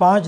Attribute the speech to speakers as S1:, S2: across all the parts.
S1: 5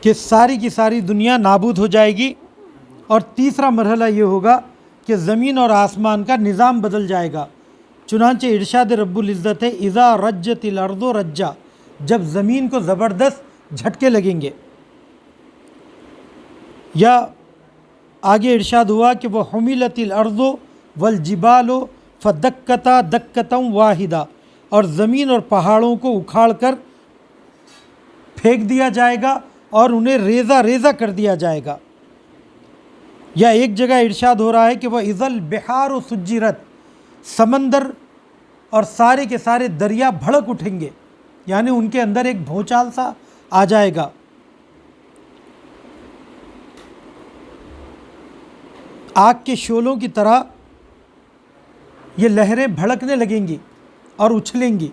S1: کہ ساری کی ساری دنیا نابود ہو جائے گی، اور تیسرا مرحلہ یہ ہوگا کہ زمین اور آسمان کا نظام بدل جائے گا۔ چنانچہ ارشاد رب العزت ہے اذا رجت الارض رجا، جب زمین کو زبردست جھٹکے لگیں گے۔ یا آگے ارشاد ہوا کہ وہ حملت الارض والجبال فدکتا دکتا واحدہ، اور زمین اور پہاڑوں کو اکھاڑ کر پھینک دیا جائے گا اور انہیں ریزہ ریزہ کر دیا جائے گا۔ یا ایک جگہ ارشاد ہو رہا ہے کہ وہ اذا البحار سجرت، سمندر اور سارے کے سارے دریا بھڑک اٹھیں گے، یعنی ان کے اندر ایک بھونچال سا آ جائے گا۔ آگ کے شعلوں کی طرح یہ لہریں بھڑکنے لگیں گی اور اچھلیں گی۔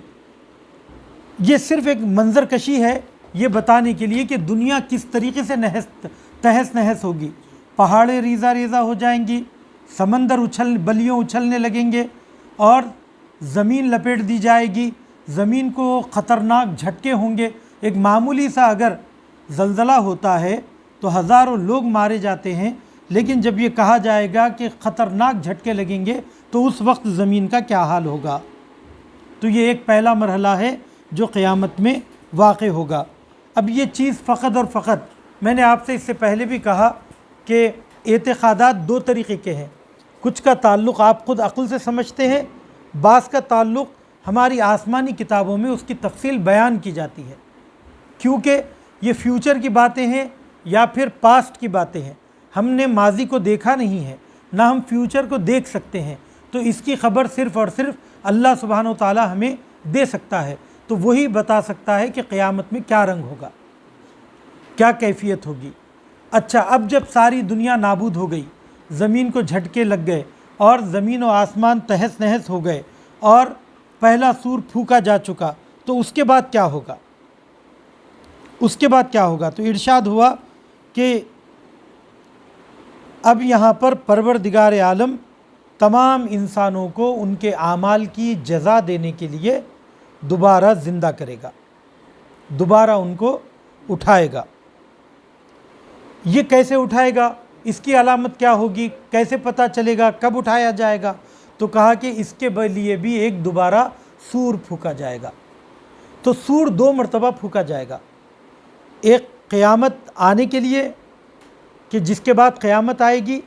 S1: یہ صرف ایک منظر کشی ہے یہ بتانے کے لیے کہ دنیا کس طریقے سے تہس نہس ہوگی۔ پہاڑیں ریزہ ریزہ ہو جائیں گی، سمندر بلیوں اچھلنے لگیں گے، اور زمین لپیٹ دی جائے گی، زمین کو خطرناک جھٹکے ہوں گے۔ ایک معمولی سا اگر زلزلہ ہوتا ہے تو ہزاروں لوگ مارے جاتے ہیں، لیکن جب یہ کہا جائے گا کہ خطرناک جھٹکے لگیں گے تو اس وقت زمین کا کیا حال ہوگا۔ تو یہ ایک پہلا مرحلہ ہے جو قیامت میں واقع ہوگا۔ اب یہ چیز فقط اور فقط، میں نے آپ سے اس سے پہلے بھی کہا کہ اعتقادات دو طریقے کے ہیں، کچھ کا تعلق آپ خود عقل سے سمجھتے ہیں، بعض کا تعلق ہماری آسمانی کتابوں میں اس کی تفصیل بیان کی جاتی ہے، کیونکہ یہ فیوچر کی باتیں ہیں یا پھر پاسٹ کی باتیں ہیں۔ ہم نے ماضی کو دیکھا نہیں ہے، نہ ہم فیوچر کو دیکھ سکتے ہیں، تو اس کی خبر صرف اور صرف اللہ سبحانہ و تعالی ہمیں دے سکتا ہے، تو وہی بتا سکتا ہے کہ قیامت میں کیا رنگ ہوگا، کیا کیفیت ہوگی۔ اچھا، اب جب ساری دنیا نابود ہو گئی، زمین کو جھٹکے لگ گئے اور زمین و آسمان تہس نہس ہو گئے اور پہلا سور پھونکا جا چکا، تو اس کے بعد کیا ہوگا؟ اس کے بعد کیا ہوگا؟ تو ارشاد ہوا کہ اب یہاں پر پروردگار عالم تمام انسانوں کو ان کے اعمال کی جزا دینے کے لیے دوبارہ زندہ کرے گا، دوبارہ ان کو اٹھائے گا۔ یہ کیسے اٹھائے گا؟ اس کی علامت کیا ہوگی؟ کیسے پتہ چلے گا کب اٹھایا جائے گا؟ تو کہا کہ اس کے لیے بھی ایک دوبارہ سور پھونکا جائے گا۔ تو سور دو مرتبہ پھونکا جائے گا، ایک قیامت آنے کے لیے کہ جس کے بعد قیامت آئے گی،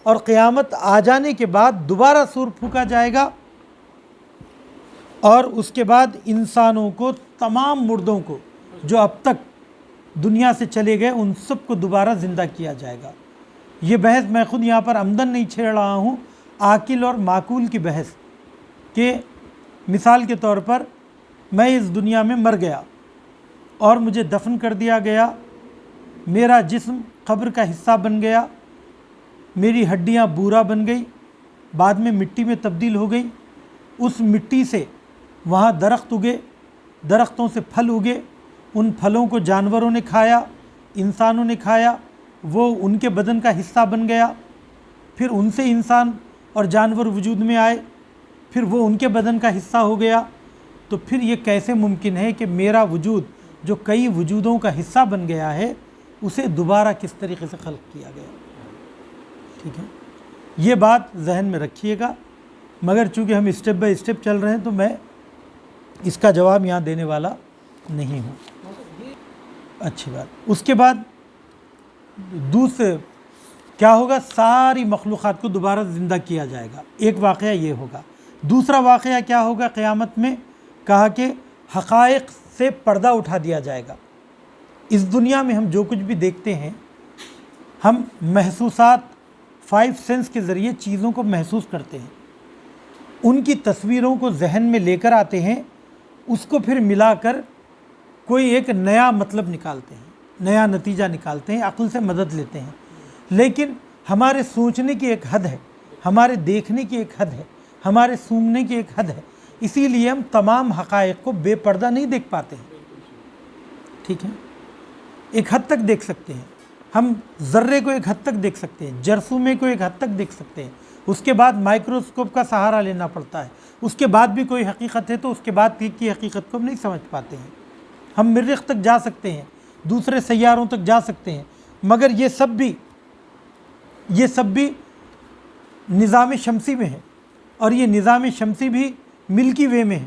S1: اور قیامت آ جانے کے بعد دوبارہ سور پھونکا جائے گا، اور اس کے بعد انسانوں کو، تمام مردوں کو جو اب تک دنیا سے چلے گئے، ان سب کو دوبارہ زندہ کیا جائے گا۔ یہ بحث میں خود یہاں پر عمدن نہیں چھیڑ رہا ہوں، عاقل اور معقول کی بحث، کہ مثال کے طور پر میں اس دنیا میں مر گیا اور مجھے دفن کر دیا گیا، میرا جسم قبر کا حصہ بن گیا، میری ہڈیاں بورا بن گئی، بعد میں مٹی میں تبدیل ہو گئی، اس مٹی سے وہاں درخت اگے، درختوں سے پھل اگے، ان پھلوں کو جانوروں نے کھایا، انسانوں نے کھایا، وہ ان کے بدن کا حصہ بن گیا، پھر ان سے انسان اور جانور وجود میں آئے، پھر وہ ان کے بدن کا حصہ ہو گیا۔ تو پھر یہ کیسے ممکن ہے کہ میرا وجود جو کئی وجودوں کا حصہ بن گیا ہے، اسے دوبارہ کس طریقے سے خلق کیا گیا؟ ٹھیک ہے، یہ بات ذہن میں رکھیے گا، مگر چونکہ ہم اسٹیپ بائی اسٹیپ چل رہے ہیں تو میں اس کا جواب یہاں دینے والا نہیں ہوں۔ اچھی بات۔ اس کے بعد دوسرے کیا ہوگا؟ ساری مخلوقات کو دوبارہ زندہ کیا جائے گا، ایک واقعہ یہ ہوگا۔ دوسرا واقعہ کیا ہوگا قیامت میں؟ کہا کہ حقائق سے پردہ اٹھا دیا جائے گا۔ اس دنیا میں ہم جو کچھ بھی دیکھتے ہیں، ہم محسوسات، 5 سینس کے ذریعے چیزوں کو محسوس کرتے ہیں، ان کی تصویروں کو ذہن میں لے کر آتے ہیں، اس کو پھر ملا کر کوئی ایک نیا مطلب نکالتے ہیں، نیا نتیجہ نکالتے ہیں، عقل سے مدد لیتے ہیں۔ لیکن ہمارے سوچنے کی ایک حد ہے، ہمارے دیکھنے کی ایک حد ہے، ہمارے سونگنے کی ایک حد ہے، اسی لیے ہم تمام حقائق کو بے پردہ نہیں دیکھ پاتے ہیں۔ ٹھیک ہے، ایک حد تک دیکھ سکتے ہیں، ہم ذرے کو ایک حد تک دیکھ سکتے ہیں، جرثومے کو ایک حد تک دیکھ سکتے ہیں، اس کے بعد مائکروسکوپ کا سہارا لینا پڑتا ہے، اس کے بعد بھی کوئی حقیقت ہے تو اس کے بعد کی حقیقت کو ہم نہیں سمجھ پاتے ہیں۔ ہم مریخ تک جا سکتے ہیں، دوسرے سیاروں تک جا سکتے ہیں، مگر یہ سب بھی نظام شمسی میں ہے، اور یہ نظام شمسی بھی ملکی وے میں ہے۔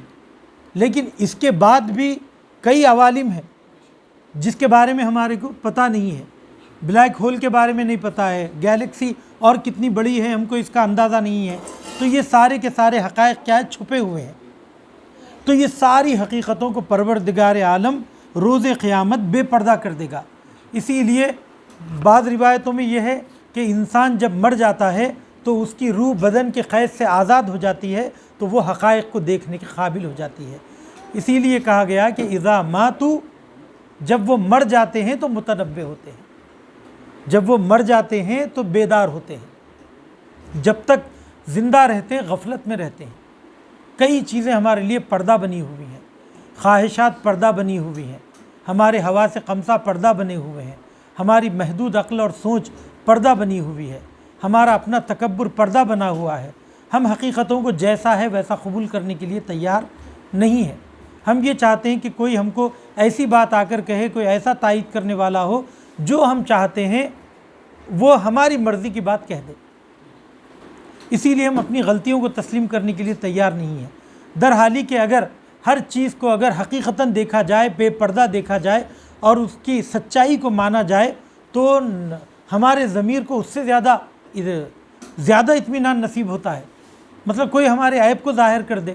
S1: لیکن اس کے بعد بھی کئی عوالم ہیں جس کے بارے میں ہمارے کو پتہ نہیں ہے، بلیک ہول کے بارے میں نہیں پتہ ہے، گیلیکسی اور کتنی بڑی ہے ہم کو اس کا اندازہ نہیں ہے۔ تو یہ سارے کے سارے حقائق کیا ہے؟ چھپے ہوئے ہیں۔ تو یہ ساری حقیقتوں کو پروردگار عالم روز قیامت بے پردہ کر دے گا۔ اسی لیے بعض روایتوں میں یہ ہے کہ انسان جب مر جاتا ہے تو اس کی روح بدن کے قید سے آزاد ہو جاتی ہے، تو وہ حقائق کو دیکھنے کے قابل ہو جاتی ہے۔ اسی لیے کہا گیا کہ اذا ماتوا، جب وہ مر جاتے ہیں تو متنبہ ہوتے ہیں، جب وہ مر جاتے ہیں تو بیدار ہوتے ہیں، جب تک زندہ رہتے ہیں غفلت میں رہتے ہیں۔ کئی چیزیں ہمارے لیے پردہ بنی ہوئی ہیں، خواہشات پردہ بنی ہوئی ہیں، ہمارے حواس خمسہ پردہ بنے ہوئے ہیں، ہماری محدود عقل اور سوچ پردہ بنی ہوئی ہے، ہمارا اپنا تکبر پردہ بنا ہوا ہے۔ ہم حقیقتوں کو جیسا ہے ویسا قبول کرنے کے لیے تیار نہیں ہے۔ ہم یہ چاہتے ہیں کہ کوئی ہم کو ایسی بات آ کر کہے، کوئی ایسا تائید کرنے والا ہو جو ہم چاہتے ہیں وہ ہماری مرضی کی بات کہہ دے۔ اسی لیے ہم اپنی غلطیوں کو تسلیم کرنے کے لیے تیار نہیں ہیں۔ در حالی کہ اگر ہر چیز کو اگر حقیقتاً دیکھا جائے، بے پردہ دیکھا جائے اور اس کی سچائی کو مانا جائے تو ہمارے ضمیر کو اس سے زیادہ اطمینان نصیب ہوتا ہے۔ مطلب کوئی ہمارے عیب کو ظاہر کر دے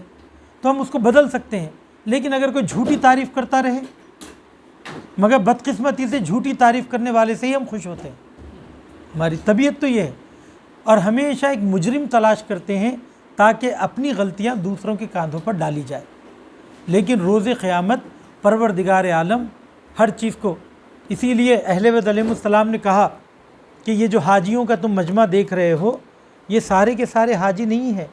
S1: تو ہم اس کو بدل سکتے ہیں، لیکن اگر کوئی جھوٹی تعریف کرتا رہے، مگر بدقسمتی سے جھوٹی تعریف کرنے والے سے ہی ہم خوش ہوتے ہیں۔ ہماری طبیعت تو یہ ہے، اور ہمیشہ ایک مجرم تلاش کرتے ہیں تاکہ اپنی غلطیاں دوسروں کے کاندھوں پر ڈالی جائے۔ لیکن روز قیامت پروردگار عالم ہر چیز کو، اسی لیے اہل بیت علیہ السلام نے کہا کہ یہ جو حاجیوں کا تم مجمع دیکھ رہے ہو، یہ سارے کے سارے حاجی نہیں ہیں،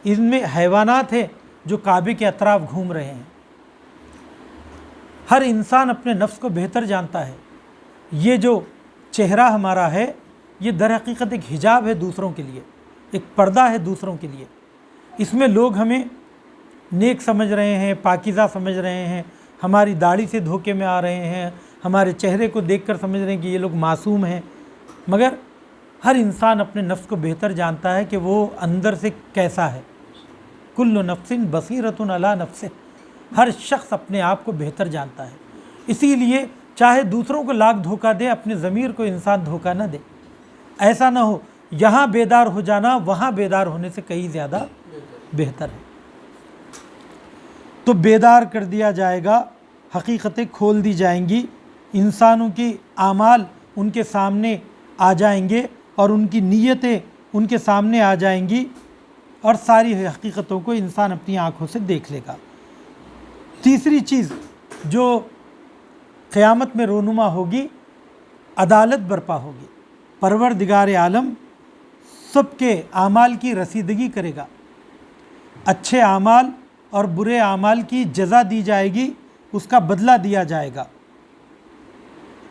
S1: ان میں حیوانات ہیں جو کعبے کے اطراف گھوم رہے ہیں۔ ہر انسان اپنے نفس کو بہتر جانتا ہے۔ یہ جو چہرہ ہمارا ہے یہ در حقیقت ایک حجاب ہے دوسروں کے لیے، ایک پردہ ہے دوسروں کے لیے۔ اس میں لوگ ہمیں نیک سمجھ رہے ہیں، پاکیزہ سمجھ رہے ہیں، ہماری داڑھی سے دھوکے میں آ رہے ہیں، ہمارے چہرے کو دیکھ کر سمجھ رہے ہیں کہ یہ لوگ معصوم ہیں، مگر ہر انسان اپنے نفس کو بہتر جانتا ہے کہ وہ اندر سے کیسا ہے۔ کل نفس بصیرۃ علی نفسہ، ہر شخص اپنے آپ کو بہتر جانتا ہے۔ اسی لیے چاہے دوسروں کو لاکھ دھوکہ دے، اپنے ضمیر کو انسان دھوکہ نہ دے۔ ایسا نہ ہو یہاں بیدار ہو جانا وہاں بیدار ہونے سے کہیں زیادہ بہتر ہے۔ تو بیدار کر دیا جائے گا، حقیقتیں کھول دی جائیں گی، انسانوں کی اعمال ان کے سامنے آ جائیں گے اور ان کی نیتیں ان کے سامنے آ جائیں گی، اور ساری حقیقتوں کو انسان اپنی آنکھوں سے دیکھ لے گا۔ تیسری چیز جو قیامت میں رونما ہوگی، عدالت برپا ہوگی۔ پروردگار عالم سب کے اعمال کی رسیدگی کرے گا، اچھے اعمال اور برے اعمال کی جزا دی جائے گی، اس کا بدلہ دیا جائے گا،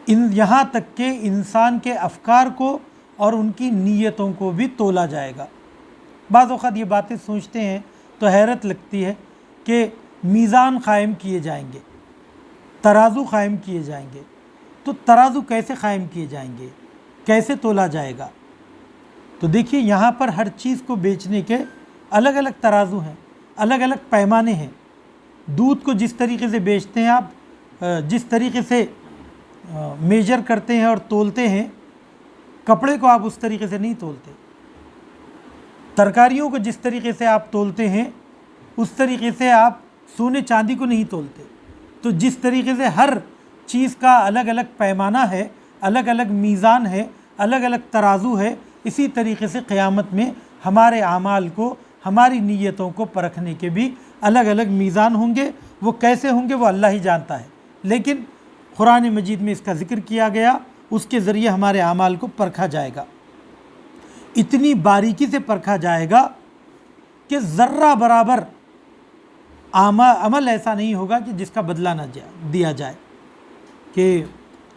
S1: یہاں تک کہ انسان کے افکار کو اور ان کی نیتوں کو بھی تولا جائے گا۔ بعض اوقات یہ باتیں سوچتے ہیں تو حیرت لگتی ہے کہ میزان قائم کیے جائیں گے، ترازو قائم کیے جائیں گے، تو ترازو کیسے قائم کیے جائیں گے، کیسے تولا جائے گا؟ تو دیکھیے یہاں پر ہر چیز کو بیچنے کے الگ الگ ترازو ہیں، الگ الگ پیمانے ہیں۔ دودھ کو جس طریقے سے بیچتے ہیں آپ، جس طریقے سے میجر کرتے ہیں اور تولتے ہیں، کپڑے کو آپ اس طریقے سے نہیں تولتے۔ ترکاریوں کو جس طریقے سے آپ تولتے ہیں اس طریقے سے آپ سونے چاندی کو نہیں تولتے۔ تو جس طریقے سے ہر چیز کا الگ الگ پیمانہ ہے، الگ الگ میزان ہے، الگ الگ ترازو ہے، اسی طریقے سے قیامت میں ہمارے اعمال کو، ہماری نیتوں کو پرکھنے کے بھی الگ الگ میزان ہوں گے۔ وہ کیسے ہوں گے وہ اللہ ہی جانتا ہے، لیکن قرآن مجید میں اس کا ذکر کیا گیا، اس کے ذریعے ہمارے اعمال کو پرکھا جائے گا۔ اتنی باریکی سے پرکھا جائے گا کہ ذرہ برابر عمل ایسا نہیں ہوگا کہ جس کا بدلہ نہ دیا جائے۔ کہ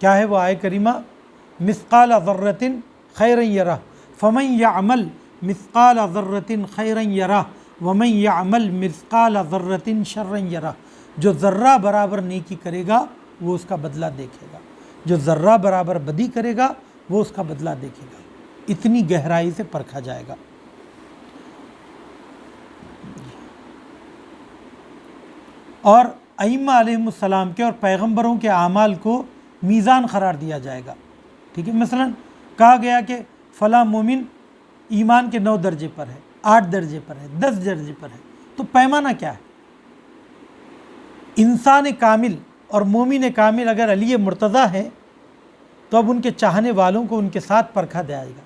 S1: کیا ہے وہ آیہ کریمہ، مثقال ذرۃ خیرا یرہ فمن یعمل مثقال ذرۃ خیرا یرہ ومن یعمل مثقال ذرۃ شرا یرہ، جو ذرہ برابر نیکی کرے گا وہ اس کا بدلہ دیکھے گا۔ جو ذرہ برابر بدی کرے گا وہ اس کا بدلہ دیکھے گا. اتنی گہرائی سے پرکھا جائے گا. اور ائمہ علیہم السلام کے اور پیغمبروں کے اعمال کو میزان قرار دیا جائے گا. ٹھیک ہے، مثلا کہا گیا کہ فلاں مومن ایمان کے 9 درجے پر ہے، 8 درجے پر ہے، 10 درجے پر ہے. تو پیمانہ کیا ہے؟ انسان کامل اور مومن کامل اگر علی مرتضیٰ ہے تو اب ان کے چاہنے والوں کو ان کے ساتھ پرکھا جائے گا.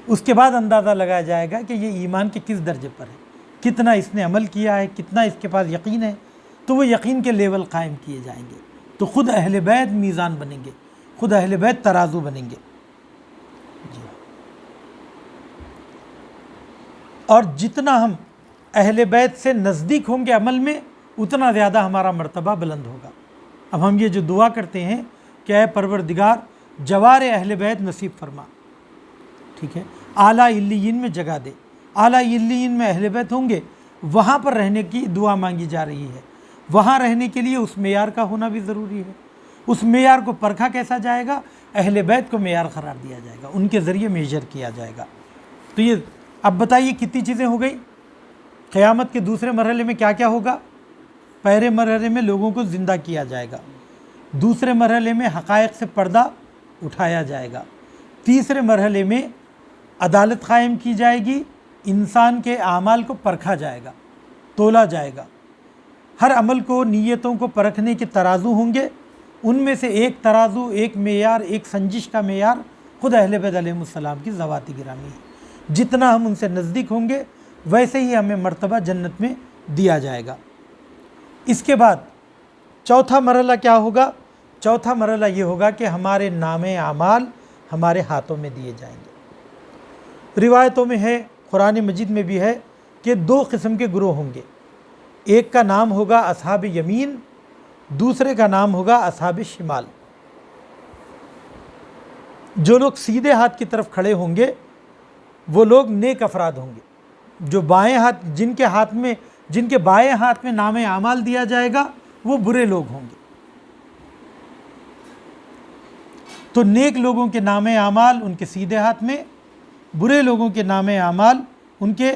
S1: اس کے بعد اندازہ لگایا جائے گا کہ یہ ایمان کے کس درجے پر ہے، کتنا اس نے عمل کیا ہے، کتنا اس کے پاس یقین ہے. تو وہ یقین کے لیول قائم کیے جائیں گے. تو خود اہل بیت میزان بنیں گے، خود اہل بیت ترازو بنیں گے. اور جتنا ہم اہل بیت سے نزدیک ہوں گے عمل میں اتنا زیادہ ہمارا مرتبہ بلند ہوگا. اب ہم یہ جو دعا کرتے ہیں کہ اے پروردگار جوار اہل بیت نصیب فرما، ٹھیک ہے، اعلیٰ علیین میں جگہ دے. اعلیٰ علیین میں اہل بیت ہوں گے، وہاں پر رہنے کی دعا مانگی جا رہی ہے. وہاں رہنے کے لیے اس معیار کا ہونا بھی ضروری ہے. اس معیار کو پرکھا کیسا جائے گا؟ اہل بیت کو معیار قرار دیا جائے گا، ان کے ذریعے میجر کیا جائے گا. تو یہ اب بتائیے کتنی چیزیں ہو گئی. قیامت کے دوسرے مرحلے میں کیا کیا ہوگا؟ پہلے مرحلے میں لوگوں کو زندہ کیا جائے گا، دوسرے مرحلے میں حقائق سے پردہ اٹھایا جائے گا، تیسرے مرحلے میں عدالت قائم کی جائے گی، انسان کے اعمال کو پرکھا جائے گا، تولا جائے گا. ہر عمل کو، نیتوں کو پرکھنے کے ترازو ہوں گے. ان میں سے ایک ترازو، ایک معیار، ایک سنجش کا معیار خود اہل بیت علیہ السلام کی ذوات گرامی ہے. جتنا ہم ان سے نزدیک ہوں گے ویسے ہی ہمیں مرتبہ جنت میں دیا جائے گا. اس کے بعد چوتھا مرحلہ کیا ہوگا؟ چوتھا مرحلہ یہ ہوگا کہ ہمارے نامے اعمال ہمارے ہاتھوں میں دیے جائیں گے. روایتوں میں ہے، قرآن مجید میں بھی ہے کہ 2 قسم کے گروہ ہوں گے. ایک کا نام ہوگا اصحاب یمین، دوسرے کا نام ہوگا اصحاب شمال. جو لوگ سیدھے ہاتھ کی طرف کھڑے ہوں گے وہ لوگ نیک افراد ہوں گے. جو بائیں ہاتھ، جن کے بائیں ہاتھ میں نام اعمال دیا جائے گا وہ برے لوگ ہوں گے. تو نیک لوگوں کے نام اعمال ان کے سیدھے ہاتھ میں، برے لوگوں کے نام اعمال ان کے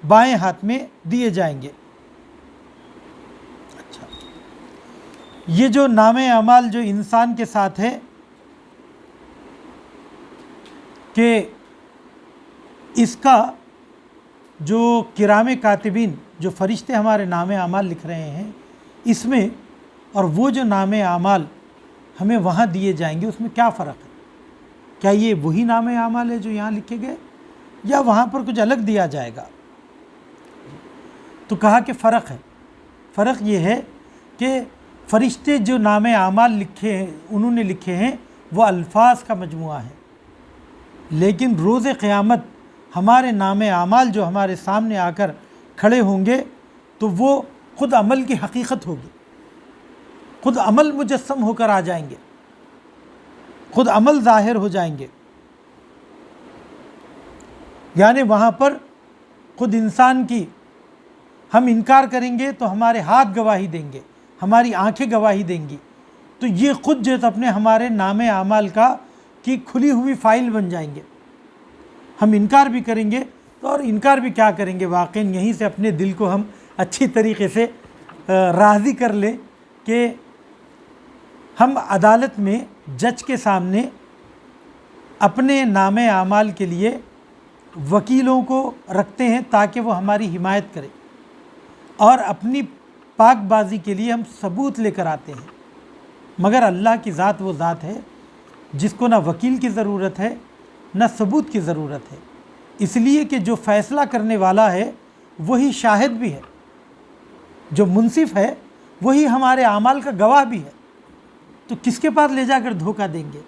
S1: بائیں ہاتھ میں دیے جائیں گے. اچھا، یہ جو نام اعمال جو انسان کے ساتھ ہے کہ اس کا جو کرام کاتبین، جو فرشتے ہمارے نام اعمال لکھ رہے ہیں، اس میں اور وہ جو نام اعمال ہمیں وہاں دیے جائیں گے اس میں کیا فرق ہے؟ کیا یہ وہی نام اعمال ہے جو یہاں لکھے گئے یا وہاں پر کچھ الگ دیا جائے گا؟ تو کہا کہ فرق ہے. فرق یہ ہے کہ فرشتے جو نام اعمال لکھے ہیں، انہوں نے لکھے ہیں وہ الفاظ کا مجموعہ ہے، لیکن روز قیامت ہمارے نام اعمال جو ہمارے سامنے آ کر کھڑے ہوں گے تو وہ خود عمل کی حقیقت ہوگی. خود عمل مجسم ہو کر آ جائیں گے، خود عمل ظاہر ہو جائیں گے. یعنی وہاں پر خود انسان کی ہم انکار کریں گے تو ہمارے ہاتھ گواہی دیں گے، ہماری آنکھیں گواہی دیں گی. تو یہ خود جو اپنے ہمارے نام اعمال کی کھلی ہوئی فائل بن جائیں گے. ہم انکار بھی کریں گے تو اور انکار بھی کیا کریں گے، واقعی یہیں سے اپنے دل کو ہم اچھی طریقے سے راضی کر لیں کہ ہم عدالت میں جج کے سامنے اپنے نام اعمال کے لیے وکیلوں کو رکھتے ہیں تاکہ وہ ہماری حمایت کرے، اور اپنی پاک بازی کے لیے ہم ثبوت لے کر آتے ہیں. مگر اللہ کی ذات وہ ذات ہے جس کو نہ وکیل کی ضرورت ہے نہ ثبوت کی ضرورت ہے، اس لیے کہ جو فیصلہ کرنے والا ہے وہی شاہد بھی ہے، جو منصف ہے وہی ہمارے اعمال کا گواہ بھی ہے. تو کس کے پاس لے جا کر دھوکہ دیں گے؟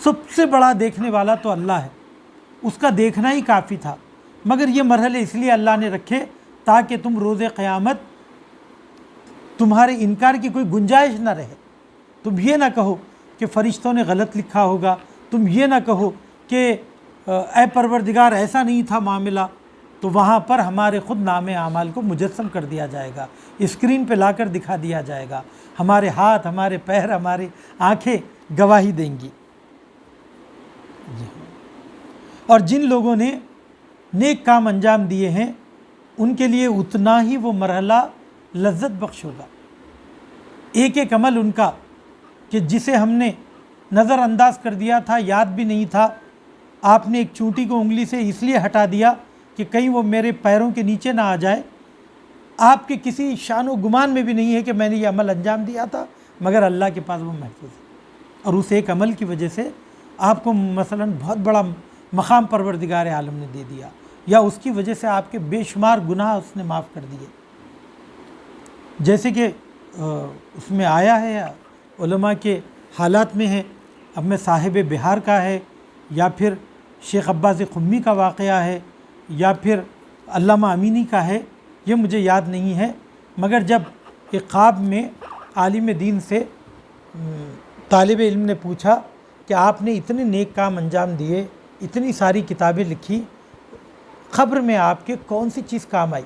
S1: سب سے بڑا دیکھنے والا تو اللہ ہے، اس کا دیکھنا ہی کافی تھا. مگر یہ مرحلے اس لیے اللہ نے رکھے تاکہ تم روز قیامت تمہارے انکار کی کوئی گنجائش نہ رہے. تم یہ نہ کہو کہ فرشتوں نے غلط لکھا ہوگا، تم یہ نہ کہو کہ اے پروردگار ایسا نہیں تھا معاملہ، تو وہاں پر ہمارے خود نام اعمال کو مجسم کر دیا جائے گا، اسکرین پہ لا کر دکھا دیا جائے گا، ہمارے ہاتھ، ہمارے پیر، ہماری آنکھیں گواہی دیں گی۔ اور جن لوگوں نے نیک کام انجام دیے ہیں ان کے لیے اتنا ہی وہ مرحلہ لذت بخش ہوگا۔ ایک ایک عمل ان کا کہ جسے ہم نے نظر انداز کر دیا تھا، یاد بھی نہیں تھا، آپ نے ایک چونٹی کو انگلی سے اس لیے ہٹا دیا کہ کہیں وہ میرے پیروں کے نیچے نہ آ جائے، آپ کے کسی شان و گمان میں بھی نہیں ہے کہ میں نے یہ عمل انجام دیا تھا، مگر اللہ کے پاس وہ محفوظ ہے۔ اور اس ایک عمل کی وجہ سے آپ کو مثلاً بہت بڑا مقام پروردگار عالم نے دے دیا، یا اس کی وجہ سے آپ کے بے شمار گناہ اس نے معاف کر دیے۔ جیسے کہ اس میں آیا ہے، علماء کے حالات میں ہے، اب میں صاحب بہار کا ہے، یا پھر شیخ عباس قمی کا واقعہ ہے، یا پھر علامہ امینی کا ہے، یہ مجھے یاد نہیں ہے، مگر جب ایک خواب میں عالم دین سے طالب علم نے پوچھا کہ آپ نے اتنے نیک کام انجام دیے، اتنی ساری کتابیں لکھی، قبر میں آپ کے کون سی چیز کام آئی؟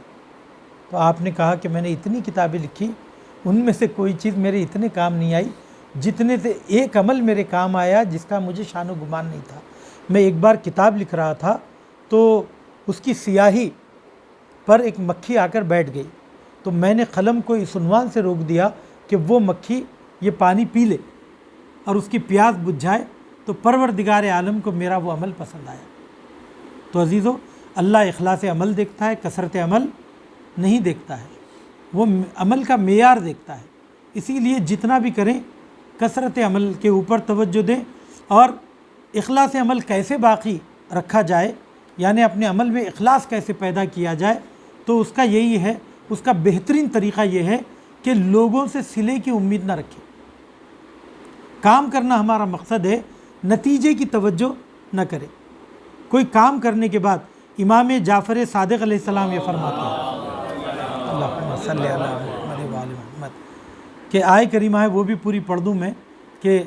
S1: تو آپ نے کہا کہ میں نے اتنی کتابیں لکھی، ان میں سے کوئی چیز میرے اتنے کام نہیں آئی جتنے سے ایک عمل میرے کام آیا جس کا مجھے شان و گمان نہیں تھا۔ میں ایک بار کتاب لکھ رہا تھا تو اس کی سیاہی پر ایک مکھی آ کر بیٹھ گئی، تو میں نے قلم کو اس عنوان سے روک دیا کہ وہ مکھی یہ پانی پی لے اور اس کی پیاس بجھ جائے، تو پروردگار عالم کو میرا وہ عمل پسند آیا۔ تو عزیزو، اللہ اخلاص عمل دیکھتا ہے، کثرت عمل نہیں دیکھتا ہے، وہ عمل کا معیار دیکھتا ہے۔ اسی لیے جتنا بھی کریں کثرت عمل کے اوپر توجہ دیں، اور اخلاص عمل کیسے باقی رکھا جائے، یعنی اپنے عمل میں اخلاص کیسے پیدا کیا جائے، تو اس کا یہی ہے، اس کا بہترین طریقہ یہ ہے کہ لوگوں سے صلے کی امید نہ رکھیں۔ کام کرنا ہمارا مقصد ہے، نتیجے کی توجہ نہ کریں۔ کوئی کام کرنے کے بعد امام جعفر صادق علیہ السلام یہ فرماتے ہیں، اللہم صلی علی محمد و آل محمد، کہ آیہ کریمہ ہے، وہ بھی پوری پڑھ دوں میں، کہ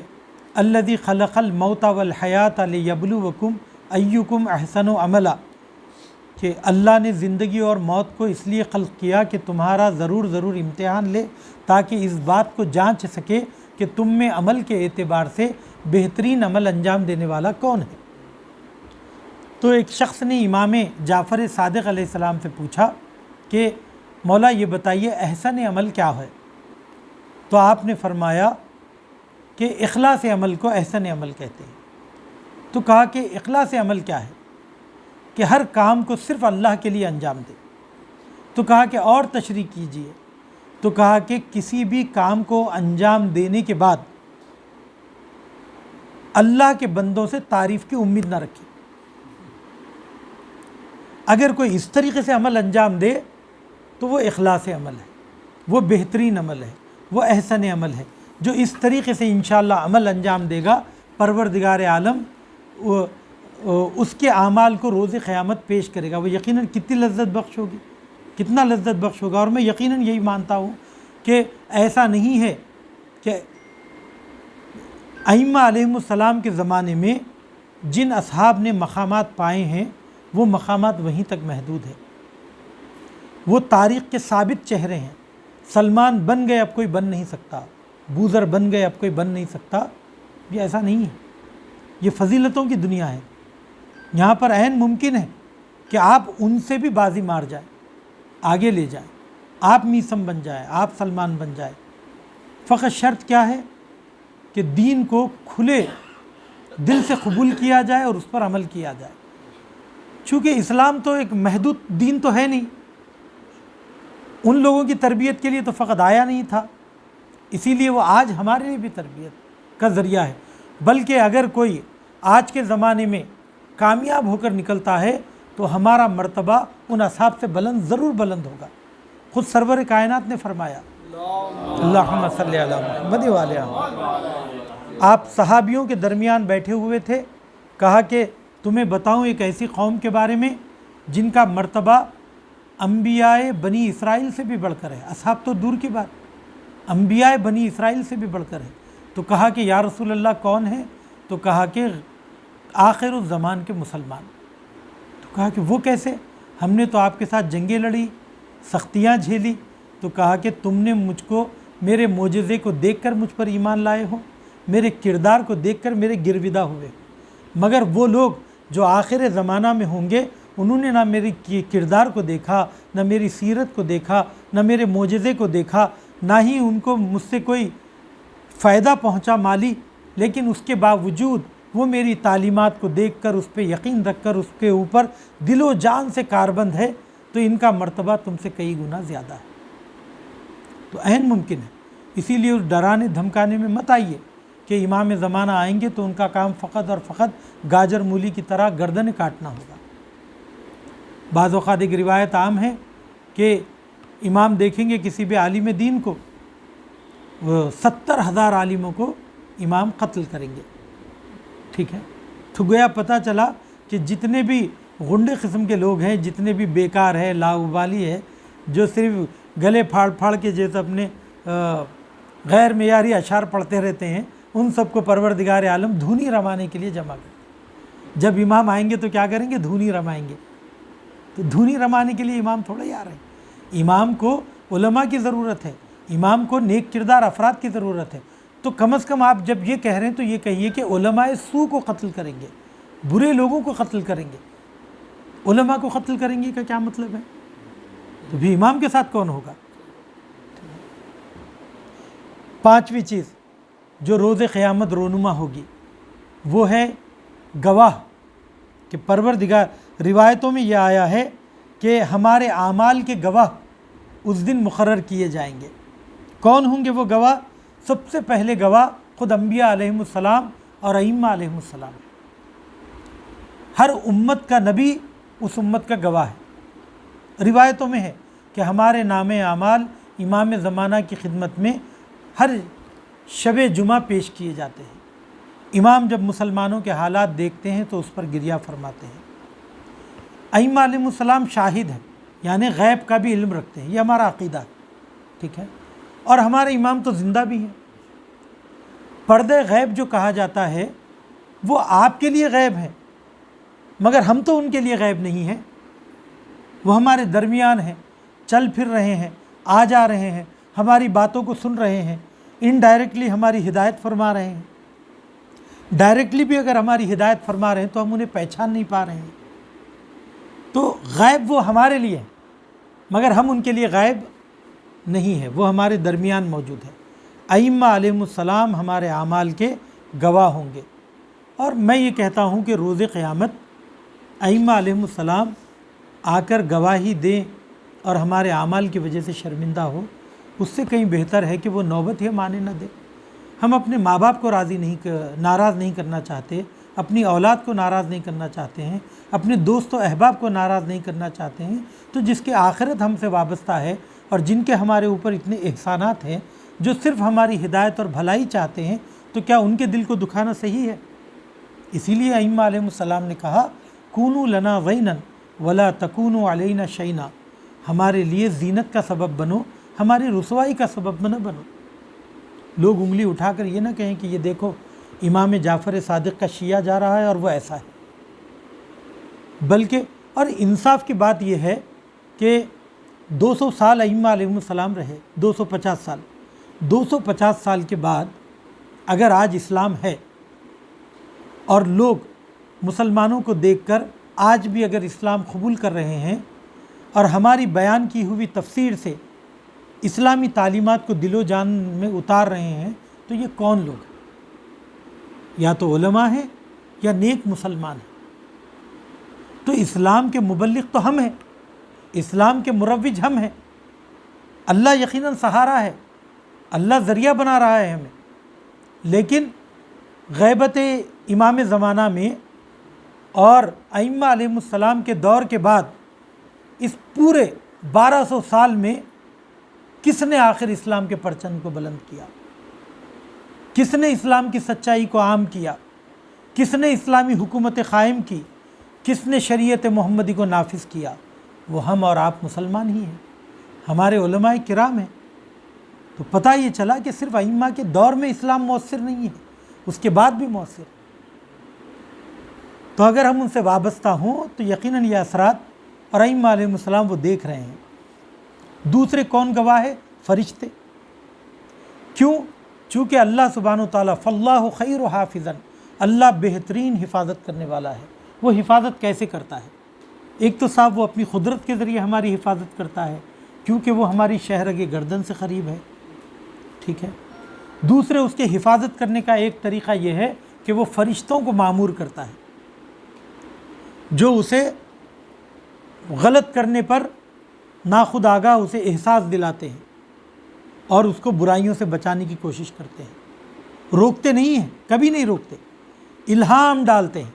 S1: الذی خلق الموت والحیات لیبلوکم ایکم احسن عملا، کہ اللہ نے زندگی اور موت کو اس لیے خلق کیا کہ تمہارا ضرور امتحان لے، تاکہ اس بات کو جانچ سکے کہ تم میں عمل کے اعتبار سے بہترین عمل انجام دینے والا کون ہے۔ تو ایک شخص نے امام جعفر صادق علیہ السلام سے پوچھا کہ مولا یہ بتائیے احسن عمل کیا ہے؟ تو آپ نے فرمایا کہ اخلاص عمل کو احسن عمل کہتے ہیں۔ تو کہا کہ اخلاص عمل کیا ہے؟ کہ ہر کام کو صرف اللہ کے لیے انجام دے۔ تو کہا کہ اور تشریح کیجیے۔ تو کہا کہ کسی بھی کام کو انجام دینے کے بعد اللہ کے بندوں سے تعریف کی امید نہ رکھے۔ اگر کوئی اس طریقے سے عمل انجام دے تو وہ اخلاص عمل ہے، وہ بہترین عمل ہے، وہ احسن عمل ہے۔ جو اس طریقے سے انشاءاللہ عمل انجام دے گا، پروردگار عالم اس کے اعمال کو روز قیامت پیش کرے گا، وہ یقیناً کتنی لذت بخش ہوگی، کتنا لذت بخش ہوگا۔ اور میں یقیناً یہی مانتا ہوں کہ ایسا نہیں ہے کہ ائمہ علیہم السلام کے زمانے میں جن اصحاب نے مقامات پائے ہیں وہ مقامات وہیں تک محدود ہیں، وہ تاریخ کے ثابت چہرے ہیں۔ سلمان بن گئے، اب کوئی بن نہیں سکتا، بوذر بن گئے، اب کوئی بن نہیں سکتا، یہ ایسا نہیں ہے۔ یہ فضیلتوں کی دنیا ہے، یہاں پر عین ممکن ہے کہ آپ ان سے بھی بازی مار جائیں، آگے لے جائیں، آپ میثم بن جائیں، آپ سلمان بن جائیں۔ فقط شرط کیا ہے کہ دین کو کھلے دل سے قبول کیا جائے اور اس پر عمل کیا جائے۔ چونکہ اسلام تو ایک محدود دین تو ہے نہیں، ان لوگوں کی تربیت کے لیے تو فقط آیا نہیں تھا، اسی لیے وہ آج ہمارے لیے بھی تربیت کا ذریعہ ہے۔ بلکہ اگر کوئی آج کے زمانے میں کامیاب ہو کر نکلتا ہے تو ہمارا مرتبہ ان اصحاب سے ضرور بلند ہوگا۔ خود سرور کائنات نے فرمایا، اللہم صلی علی محمد و آل محمد۔ آپ صحابیوں کے درمیان بیٹھے ہوئے تھے، کہا کہ تمہیں بتاؤں ایک ایسی قوم کے بارے میں جن کا مرتبہ انبیاء بنی اسرائیل سے بھی بڑھ کر ہے۔ اصحاب تو دور کی بات، انبیاء بنی اسرائیل سے بھی بڑھ کر ہے۔ تو کہا کہ یا رسول اللہ کون ہے؟ تو کہا کہ آخر الزمان کے مسلمان۔ تو کہا کہ وہ کیسے؟ ہم نے تو آپ کے ساتھ جنگیں لڑی، سختیاں جھیلی، تو کہا کہ تم نے مجھ کو میرے معجزے کو دیکھ کر مجھ پر ایمان لائے ہو، میرے کردار کو دیکھ کر میرے گرویدہ ہوئے، مگر وہ لوگ جو آخر زمانہ میں ہوں گے انہوں نے نہ میری کردار کو دیکھا، نہ میری سیرت کو دیکھا، نہ میرے معجزے کو دیکھا، نہ ہی ان کو مجھ سے کوئی فائدہ پہنچا مالی، لیکن اس کے باوجود وہ میری تعلیمات کو دیکھ کر اس پہ یقین رکھ کر اس کے اوپر دل و جان سے کاربند ہے، تو ان کا مرتبہ تم سے کئی گنا زیادہ ہے۔ تو عین ممکن ہے، اسی لیے اس ڈرانے دھمکانے میں مت آئیے کہ امام زمانہ آئیں گے تو ان کا کام فقط اور فقط گاجر مولی کی طرح گردنیں کاٹنا ہوگا۔ بعض اوقات ایک روایت عام ہے کہ امام دیکھیں گے کسی بھی عالم دین کو، 70,000 عالموں کو امام قتل کریں گے، ٹھیک ہے، تو گویا پتہ چلا کہ جتنے بھی غنڈے قسم کے لوگ ہیں، جتنے بھی بیکار ہے، لاابالی ہے، جو صرف گلے پھاڑ پھاڑ کے جیسے اپنے غیر معیاری اشعار پڑھتے رہتے ہیں، ان سب کو پروردگار عالم دھونی رمانے کے لیے جمع کریں۔ جب امام آئیں گے تو کیا کریں گے؟ دھونی رمائیں گے۔ تو دھونی رمانے کے لیے امام تھوڑا ہی آ رہے ہیں، امام کو علماء کی ضرورت ہے، امام کو نیک کردار افراد کی ضرورت ہے۔ تو کم از کم آپ جب یہ کہہ رہے ہیں تو یہ کہیے کہ علماء سو کو قتل کریں گے، برے لوگوں کو قتل کریں گے، علماء کو قتل کریں گے کا کیا مطلب ہے؟ تو بھی امام کے ساتھ کون ہوگا؟ پانچویں چیز جو روز قیامت رونما ہوگی وہ ہے گواہ، کہ پروردگار، روایتوں میں یہ آیا ہے کہ ہمارے اعمال کے گواہ اس دن مقرر کیے جائیں گے۔ کون ہوں گے وہ گواہ؟ سب سے پہلے گواہ خود انبیاء علیہم السلام اور ائمہ علیہم السلام۔ ہر امت کا نبی اس امت کا گواہ ہے۔ روایتوں میں ہے کہ ہمارے نام اعمال امام زمانہ کی خدمت میں ہر شب جمعہ پیش کیے جاتے ہیں۔ امام جب مسلمانوں کے حالات دیکھتے ہیں تو اس پر گریہ فرماتے ہیں۔ ائمہ علیہ السلام شاہد ہیں، یعنی غیب کا بھی علم رکھتے ہیں، یہ ہمارا عقیدہ ہے، ٹھیک ہے، اور ہمارے امام تو زندہ بھی ہیں۔ پردہ غیب جو کہا جاتا ہے وہ آپ کے لیے غیب ہے، مگر ہم تو ان کے لیے غیب نہیں ہیں، وہ ہمارے درمیان ہیں، چل پھر رہے ہیں، آ جا رہے ہیں، ہماری باتوں کو سن رہے ہیں، انڈائریکٹلی ہماری ہدایت فرما رہے ہیں۔ ڈائریکٹلی بھی اگر ہماری ہدایت فرما رہے ہیں تو ہم انہیں پہچان نہیں پا رہے ہیں۔ تو غیب وہ ہمارے لیے ہے، مگر ہم ان کے لیے غیب نہیں ہے، وہ ہمارے درمیان موجود ہے۔ ائمہ علیہم السلام ہمارے اعمال کے گواہ ہوں گے، اور میں یہ کہتا ہوں کہ روز قیامت ائمہ علیہم السلام آ کر گواہی دیں اور ہمارے اعمال کی وجہ سے شرمندہ ہو، اس سے کہیں بہتر ہے کہ وہ نوبت ہی مانے نہ دے۔ ہم اپنے ماں باپ کو ناراض نہیں کرنا چاہتے، اپنی اولاد کو ناراض نہیں کرنا چاہتے ہیں، اپنے دوست و احباب کو ناراض نہیں کرنا چاہتے ہیں، تو جس کے آخرت ہم سے وابستہ ہے اور جن کے ہمارے اوپر اتنے احسانات ہیں، جو صرف ہماری ہدایت اور بھلائی چاہتے ہیں، تو کیا ان کے دل کو دکھانا صحیح ہے؟ اسی لیے ائمہ علیہم السلام نے کہا کونوا لنا زینا ولا تکونوا علینا شینا، ہمارے لیے زینت کا سبب بنو، ہماری رسوائی کا سبب نہ بنو۔ لوگ انگلی اٹھا کر یہ نہ کہیں کہ یہ دیکھو امام جعفر صادق کا شیعہ جا رہا ہے اور وہ ایسا ہے، بلکہ اور انصاف کی بات یہ ہے کہ 200 سال ائمہ علیہم السلام رہے، 250 سال، 250 سال کے بعد اگر آج اسلام ہے اور لوگ مسلمانوں کو دیکھ کر آج بھی اگر اسلام قبول کر رہے ہیں اور ہماری بیان کی ہوئی تفسیر سے اسلامی تعلیمات کو دل و جان میں اتار رہے ہیں، تو یہ کون لوگ ہیں؟ یا تو علماء ہیں یا نیک مسلمان ہیں۔ تو اسلام کے مبلغ تو ہم ہیں، اسلام کے مروج ہم ہیں، اللہ یقیناً سہارا ہے، اللہ ذریعہ بنا رہا ہے ہمیں، لیکن غیبت امام زمانہ میں اور ائمہ علیہم السلام کے دور کے بعد اس پورے 1200 سال میں کس نے آخر اسلام کے پرچم کو بلند کیا؟ کس نے اسلام کی سچائی کو عام کیا؟ کس نے اسلامی حکومت قائم کی؟ کس نے شریعت محمدی کو نافذ کیا؟ وہ ہم اور آپ مسلمان ہی ہیں، ہمارے علماء کرام ہیں۔ تو پتہ یہ چلا کہ صرف ائمہ کے دور میں اسلام مؤثر نہیں ہے، اس کے بعد بھی مؤثر ہے۔ تو اگر ہم ان سے وابستہ ہوں تو یقیناً یہ اثرات اور ائمہ علیہ السلام وہ دیکھ رہے ہیں۔ دوسرے کون گواہ ہے؟ فرشتے۔ کیوں؟ چونکہ اللہ سبحانہ و تعالیٰ فاللہ خیر حافظا، اللہ بہترین حفاظت کرنے والا ہے۔ وہ حفاظت کیسے کرتا ہے؟ ایک تو صاحب وہ اپنی قدرت کے ذریعے ہماری حفاظت کرتا ہے، کیونکہ وہ ہماری شہرگ گردن سے قریب ہے، ٹھیک ہے۔ دوسرے اس کے حفاظت کرنے کا ایک طریقہ یہ ہے کہ وہ فرشتوں کو مامور کرتا ہے، جو اسے غلط کرنے پر ناخودآگاہ اسے احساس دلاتے ہیں اور اس کو برائیوں سے بچانے کی کوشش کرتے ہیں۔ روکتے نہیں ہیں، کبھی نہیں روکتے، الہام ڈالتے ہیں،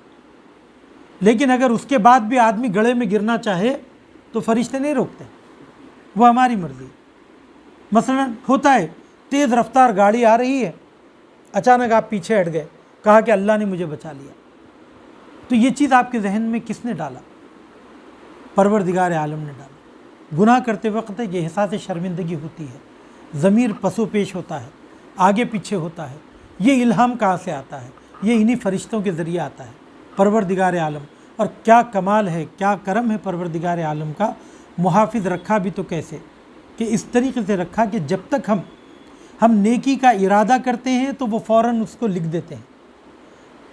S1: لیکن اگر اس کے بعد بھی آدمی گڑھے میں گرنا چاہے تو فرشتے نہیں روکتے، وہ ہماری مرضی۔ مثلا ہوتا ہے تیز رفتار گاڑی آ رہی ہے، اچانک آپ پیچھے ہٹ گئے، کہا کہ اللہ نے مجھے بچا لیا، تو یہ چیز آپ کے ذہن میں کس نے ڈالا؟ پروردگار عالم نے ڈالا۔ گناہ کرتے وقت یہ احساس شرمندگی ہوتی ہے، ضمیر پسو پیش ہوتا ہے، آگے پیچھے ہوتا ہے۔ یہ الہام کہاں سے آتا ہے؟ یہ انہی فرشتوں کے ذریعے آتا ہے۔ پروردگار عالم، اور کیا کمال ہے، کیا کرم ہے پروردگار عالم کا، محافظ رکھا بھی تو کیسے، کہ اس طریقے سے رکھا کہ جب تک ہم نیکی کا ارادہ کرتے ہیں تو وہ فوراً اس کو لکھ دیتے ہیں،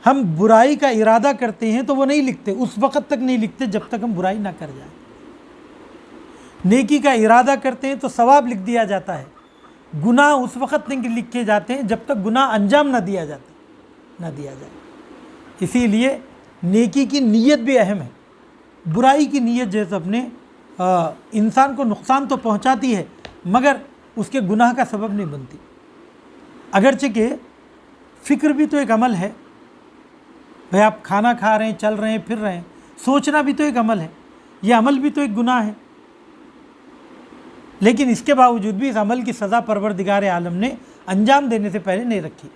S1: ہم برائی کا ارادہ کرتے ہیں تو وہ نہیں لکھتے، اس وقت تک نہیں لکھتے جب تک ہم برائی نہ کر جائیں۔ نیکی کا ارادہ کرتے ہیں تو ثواب لکھ دیا جاتا ہے، گناہ اس وقت نہیں لکھے جاتے ہیں جب تک گناہ انجام نہ دیا جائے۔ اسی لیے نیکی کی نیت بھی اہم ہے۔ برائی کی نیت جیسے اپنے انسان کو نقصان تو پہنچاتی ہے مگر اس کے گناہ کا سبب نہیں بنتی۔ اگرچہ کہ فکر بھی تو ایک عمل ہے، بھئی آپ کھانا کھا رہے ہیں، چل رہے ہیں، پھر رہے ہیں، سوچنا بھی تو ایک عمل ہے، یہ عمل بھی تو ایک گناہ ہے، لیکن اس کے باوجود بھی اس عمل کی سزا پروردگار عالم نے انجام دینے سے پہلے نہیں رکھی۔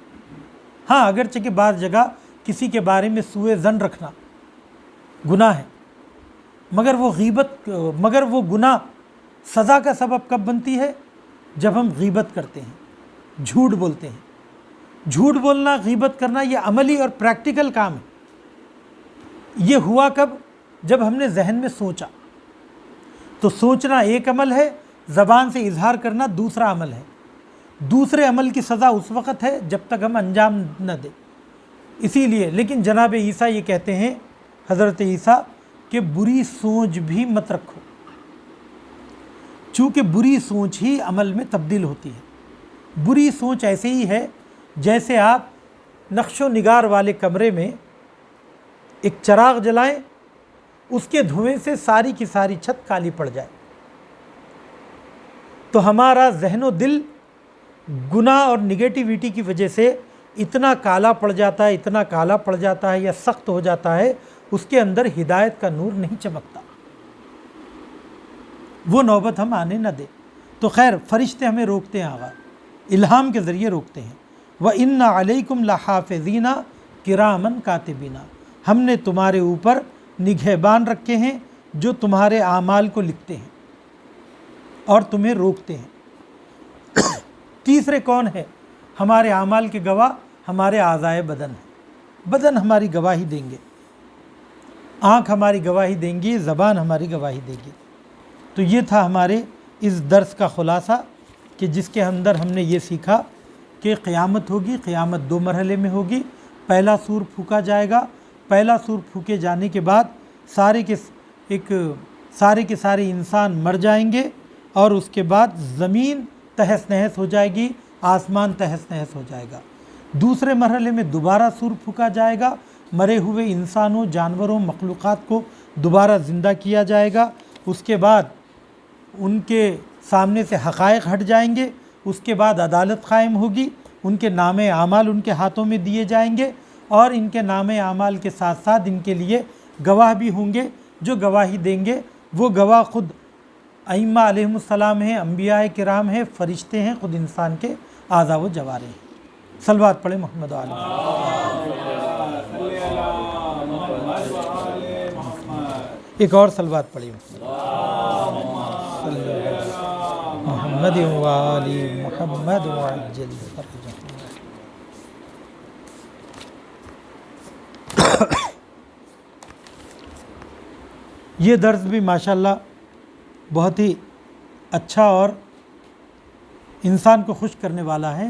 S1: ہاں اگرچہ کہ بعض جگہ کسی کے بارے میں سوء ظن رکھنا گناہ ہے، مگر وہ گناہ سزا کا سبب کب بنتی ہے؟ جب ہم غیبت کرتے ہیں، جھوٹ بولتے ہیں۔ جھوٹ بولنا، غیبت کرنا یہ عملی اور پریکٹیکل کام ہے۔ یہ ہوا کب؟ جب ہم نے ذہن میں سوچا، تو سوچنا ایک عمل ہے، زبان سے اظہار کرنا دوسرا عمل ہے۔ دوسرے عمل کی سزا اس وقت ہے جب تک ہم انجام نہ دیں۔ اسی لیے لیکن جناب عیسیٰ یہ کہتے ہیں، حضرت عیسیٰ، کہ بری سوچ بھی مت رکھو، چونکہ بری سوچ ہی عمل میں تبدیل ہوتی ہے۔ بری سوچ ایسے ہی ہے جیسے آپ نقش و نگار والے کمرے میں ایک چراغ جلائیں، اس کے دھوئیں سے ساری کی ساری چھت کالی پڑ جائے۔ تو ہمارا ذہن و دل گناہ اور نگیٹیویٹی کی وجہ سے اتنا کالا پڑ جاتا ہے یا سخت ہو جاتا ہے، اس کے اندر ہدایت کا نور نہیں چمکتا۔ وہ نوبت ہم آنے نہ دیں۔ تو خیر فرشتے ہمیں روکتے ہیں، آغا الہام کے ذریعے روکتے ہیں۔ وَإِنَّ عَلَيْكُمْ لَحَافِظِينَ كِرَامًا كَاتِبِينَ، ہم نے تمہارے اوپر نگہبان رکھے ہیں جو تمہارے اعمال کو لکھتے ہیں اور تمہیں روکتے ہیں۔ تیسرے کون ہے؟ ہمارے اعمال کے گواہ ہمارے اعضائے بدن ہیں۔ بدن ہماری گواہی دیں گے، آنکھ ہماری گواہی دیں گی، زبان ہماری گواہی دے گی۔ تو یہ تھا ہمارے اس درس کا خلاصہ، کہ جس کے اندر ہم نے یہ سیکھا کہ قیامت ہوگی۔ قیامت دو مرحلے میں ہوگی۔ پہلا سور پھونکا جائے گا، پہلا سور پھونکے جانے کے بعد سارے کے سارے انسان مر جائیں گے، اور اس کے بعد زمین تہس نہس ہو جائے گی، آسمان تہس نہس ہو جائے گا۔ دوسرے مرحلے میں دوبارہ سور پھونکا جائے گا، مرے ہوئے انسانوں، جانوروں، مخلوقات کو دوبارہ زندہ کیا جائے گا۔ اس کے بعد ان کے سامنے سے حقائق ہٹ جائیں گے، اس کے بعد عدالت قائم ہوگی، ان کے نام اعمال ان کے ہاتھوں میں دیے جائیں گے، اور ان کے نام اعمال کے ساتھ ساتھ ان کے لیے گواہ بھی ہوں گے، جو گواہی دیں گے۔ وہ گواہ خود ائمہ علیہ السلام ہیں، انبیاء کرام ہیں، فرشتے ہیں، خود انسان کے اعضاء و جوارح ہیں۔ صلوات پڑھیں محمد و آل محمد۔ ایک اور صلوات پڑھیں محمد و آل محمد وعجل فرجهم۔ یہ درس بھی ماشاءاللہ بہت ہی اچھا اور انسان کو خوش کرنے والا ہے۔